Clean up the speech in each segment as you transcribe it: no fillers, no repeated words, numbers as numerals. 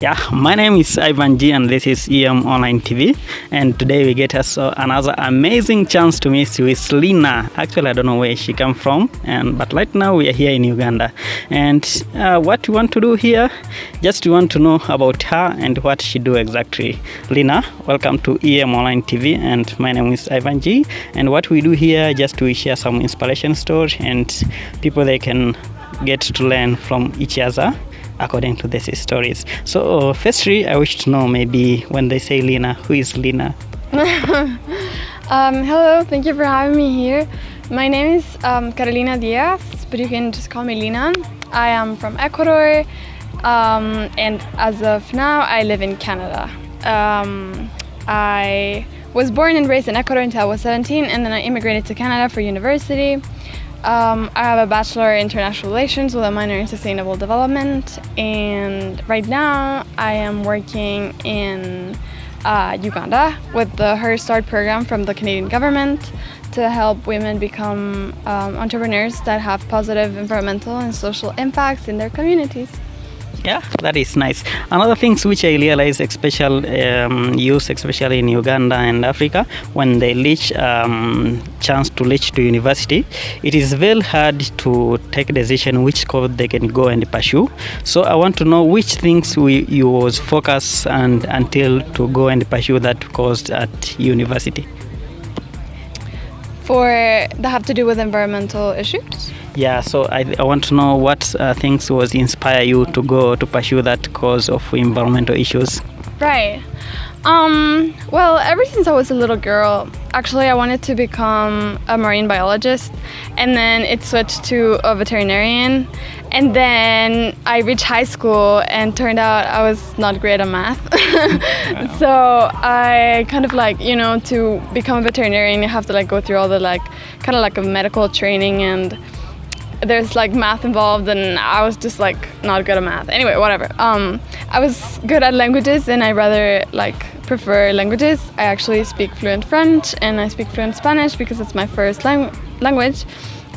Yeah, my name is Ivan G, and this is EM Online TV. And today we get us another amazing chance to meet with Lina. Actually, I don't know where she come from, but right now we are here in Uganda. And what we want to do here, just we want to know about her and what she do exactly. Lina, welcome to EM Online TV, and my name is Ivan G. And what we do here, just we share some inspiration story, and people they can get to learn from each other according to these stories. So firstly, I wish to know maybe when they say Lina, who is Lina? Hello, thank you for having me here. My name is Carolina Diaz, but you can just call me Lina. I am from Ecuador, and as of now, I live in Canada. I was born and raised in Ecuador until I was 17, and then I immigrated to Canada for university. I have a Bachelor in International Relations with a minor in Sustainable Development, and right now I am working in Uganda with the Her Start program from the Canadian government to help women become entrepreneurs that have positive environmental and social impacts in their communities. Yeah, that is nice. Another things which I realize, especially in Uganda and Africa, when they reach chance to reach to university, it is very hard to take a decision which course they can go and pursue. So I want to know which things you was focus and until to go and pursue that course at university. That have to do with environmental issues? Yeah, so I want to know what things was inspire you to go to pursue that cause of environmental issues. Right. Well, ever since I was a little girl, actually I wanted to become a marine biologist, and then it switched to a veterinarian, and then I reached high school and turned out I was not great at math. So I kind of to become a veterinarian, you have to go through all the a medical training, and there's math involved, and I was just not good at math. Anyway, whatever. I was good at languages, and I rather prefer languages. I actually speak fluent French, and I speak fluent Spanish because it's my first language.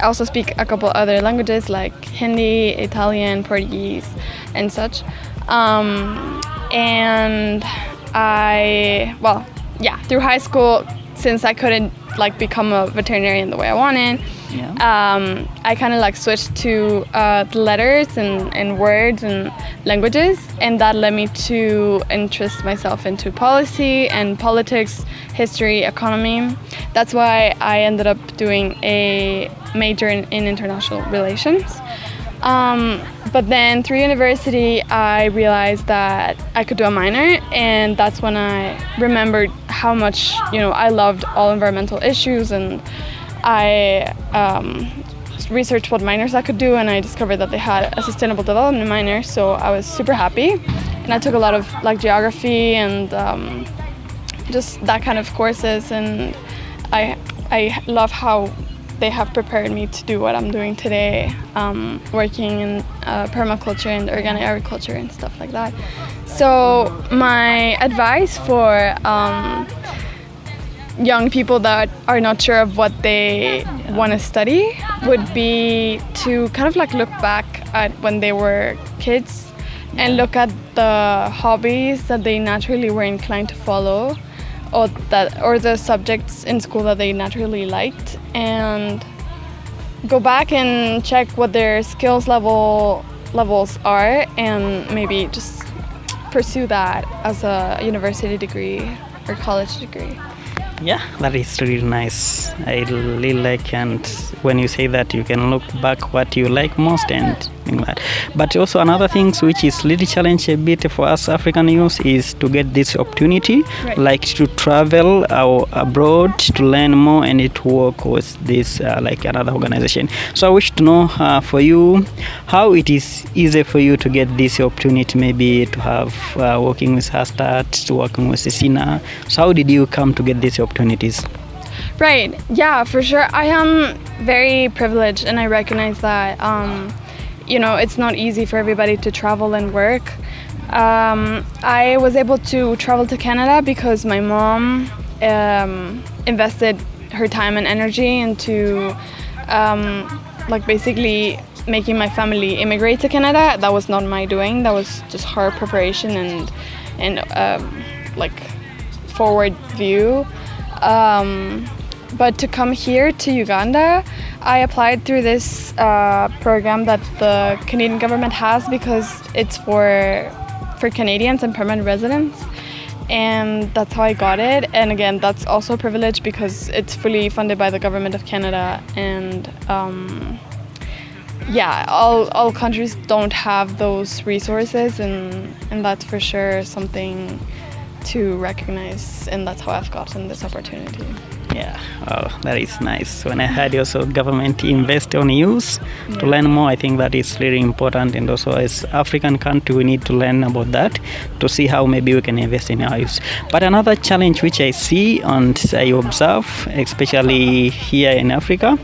I also speak a couple other languages like Hindi, Italian, Portuguese, and such. And through high school, since I couldn't become a veterinarian the way I wanted, I kind of switched to the letters and words and languages, and that led me to interest myself into policy and politics, history, economy. That's why I ended up doing a major in international relations. But then through university, I realized that I could do a minor, and that's when I remembered how much I loved all environmental issues, and I researched what minors I could do, and I discovered that they had a sustainable development minor, so I was super happy. And I took a lot of geography and just that kind of courses, and I love how they have prepared me to do what I'm doing today, working in permaculture and organic agriculture and stuff like that. So my advice for young people that are not sure of what they want to study would be to kind of look back at when they were kids and look at the hobbies that they naturally were inclined to follow, or the subjects in school that they naturally liked, and go back and check what their skills levels are, and maybe just pursue that as a university degree or college degree. Yeah, that is really nice. I really like, and when you say that, you can look back what you like most and things like that. But also another thing which is really challenge a bit for us African youth is to get this opportunity, right, to travel abroad to learn more and to work with this another organization. So I wish to know for you how it is easy for you to get this opportunity, maybe to have working with Herstart, to working with Sina. So how did you come to get these opportunities? Right, yeah, for sure. I am very privileged, and I recognize that it's not easy for everybody to travel and work. I was able to travel to Canada because my mom invested her time and energy into basically making my family immigrate to Canada. That was not my doing. That was just hard preparation and like forward view. But to come here to Uganda, I applied through this program that the Canadian government has because it's for Canadians and permanent residents. And that's how I got it. And again, that's also a privilege because it's fully funded by the government of Canada. And yeah, all countries don't have those resources, and that's for sure something to recognize. And that's how I've gotten this opportunity. Yeah, wow, that is nice. When I heard also government invest on youth to learn more, I think that is really important. And also as African country, we need to learn about that to see how maybe we can invest in our youth. But another challenge which I see and I observe, especially here in Africa,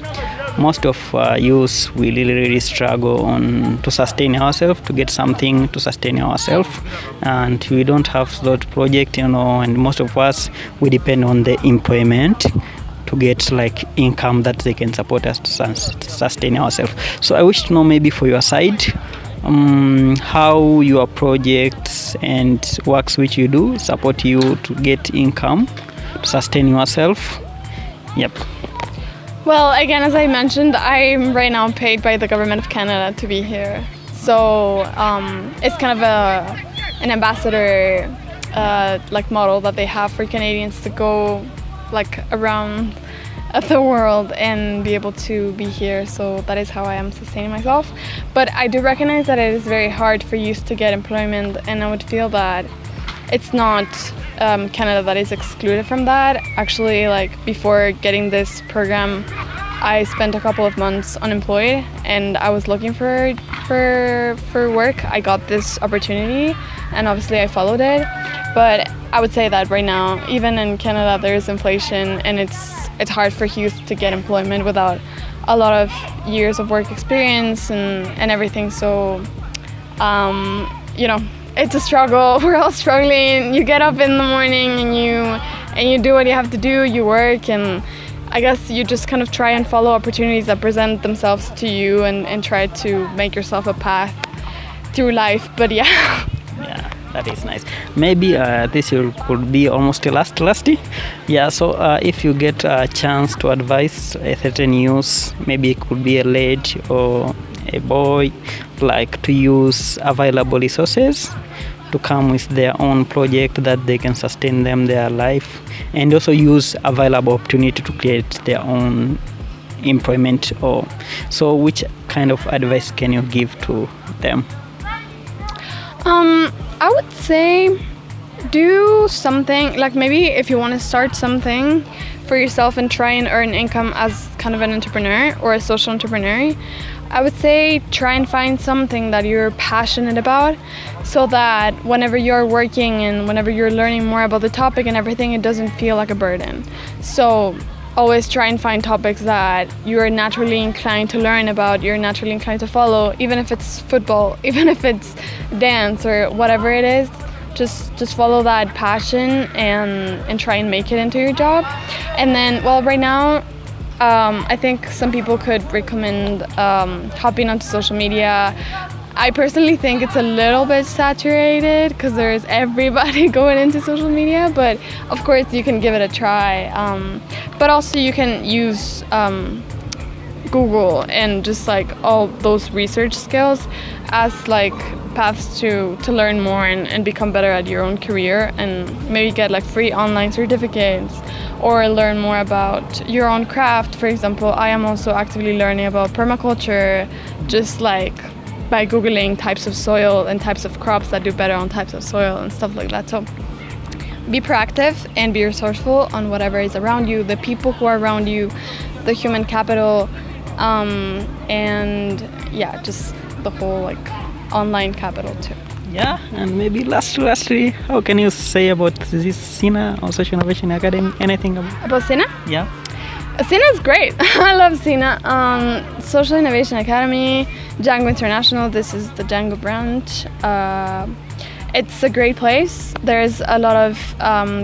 most of youth we really struggle on to sustain ourselves, to get something to sustain ourselves, and we don't have that project, and most of us we depend on the employment to get like income that they can support us to sustain ourselves. So I wish to know maybe for your side how your projects and works which you do support you to get income to sustain yourself. Yep. Well, again, as I mentioned, I'm right now paid by the government of Canada to be here. So it's kind of an ambassador like model that they have for Canadians to go like around the world and be able to be here. So that is how I am sustaining myself. But I do recognize that it is very hard for youth to get employment, and I would feel that it's not Canada that is excluded from that. Actually, like before getting this program, I spent a couple of months unemployed and I was looking for work. I got this opportunity and obviously I followed it. But I would say that right now, even in Canada, there is inflation and it's hard for youth to get employment without a lot of years of work experience and everything. So, it's a struggle. We're all struggling. You get up in the morning and you do what you have to do. You work, and I guess you just kind of try and follow opportunities that present themselves to you and try to make yourself a path through life. But yeah. Yeah, that is nice. Maybe this could be almost lasty. Yeah. So if you get a chance to advise a certain youth, maybe it could be a lady or a boy, like to use available resources to come with their own project that they can sustain them their life, and also use available opportunity to create their own employment. Or so which kind of advice can you give to them? I would say do something, like maybe if you want to start something for yourself and try and earn income as kind of an entrepreneur or a social entrepreneur, I would say try and find something that you're passionate about, so that whenever you're working and whenever you're learning more about the topic and everything, it doesn't feel like a burden. So always try and find topics that you're naturally inclined to learn about, you're naturally inclined to follow, even if it's football, even if it's dance or whatever it is. Just follow that passion and try and make it into your job. And then, well, right now, I think some people could recommend hopping onto social media. I personally think it's a little bit saturated because there's everybody going into social media, but of course you can give it a try. But also you can use Google and just like all those research skills as like paths to learn more and become better at your own career, and maybe get like free online certificates or learn more about your own craft. For example, I am also actively learning about permaculture, just like by Googling types of soil and types of crops that do better on types of soil and stuff like that. So be proactive and be resourceful on whatever is around you, the people who are around you, the human capital, and yeah, just the whole like online capital too. Yeah, and maybe lastly, how can you say about this SINA or Social Innovation Academy? Anything about SINA? Yeah. SINA is great. I love SINA. Social Innovation Academy, Django International. This is the Django branch. it's a great place. There's a lot of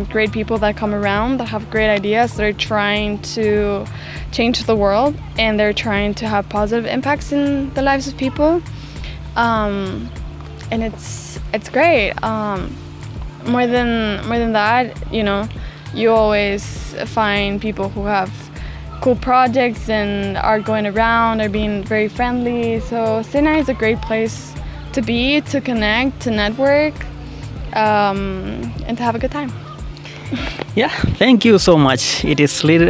great people that come around that have great ideas. They're trying to change the world, and they're trying to have positive impacts in the lives of people. And it's great. More than that, you know, you always find people who have cool projects and are going around, are being very friendly. So Sinai is a great place to be, to connect, to network, and to have a good time. Yeah, thank you so much. It is really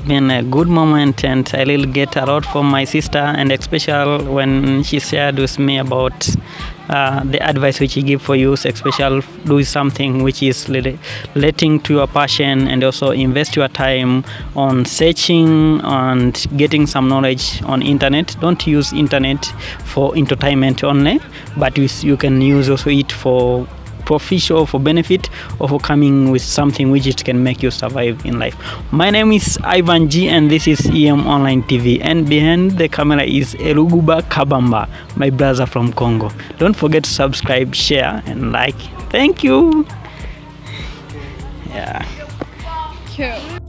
been a good moment, and I will get a lot from my sister, and especially when she shared with me about the advice which she give for you, especially do something which is relating to your passion, and also invest your time on searching and getting some knowledge on internet. Don't use internet for entertainment only, but you can use also it for profit or for benefit, or for coming with something which it can make you survive in life. My name is Ivan G, and this is EM Online TV, and behind the camera is Eluguba Kabamba, my brother from Congo. Don't forget to subscribe, share and like. Thank you. Yeah. Cute.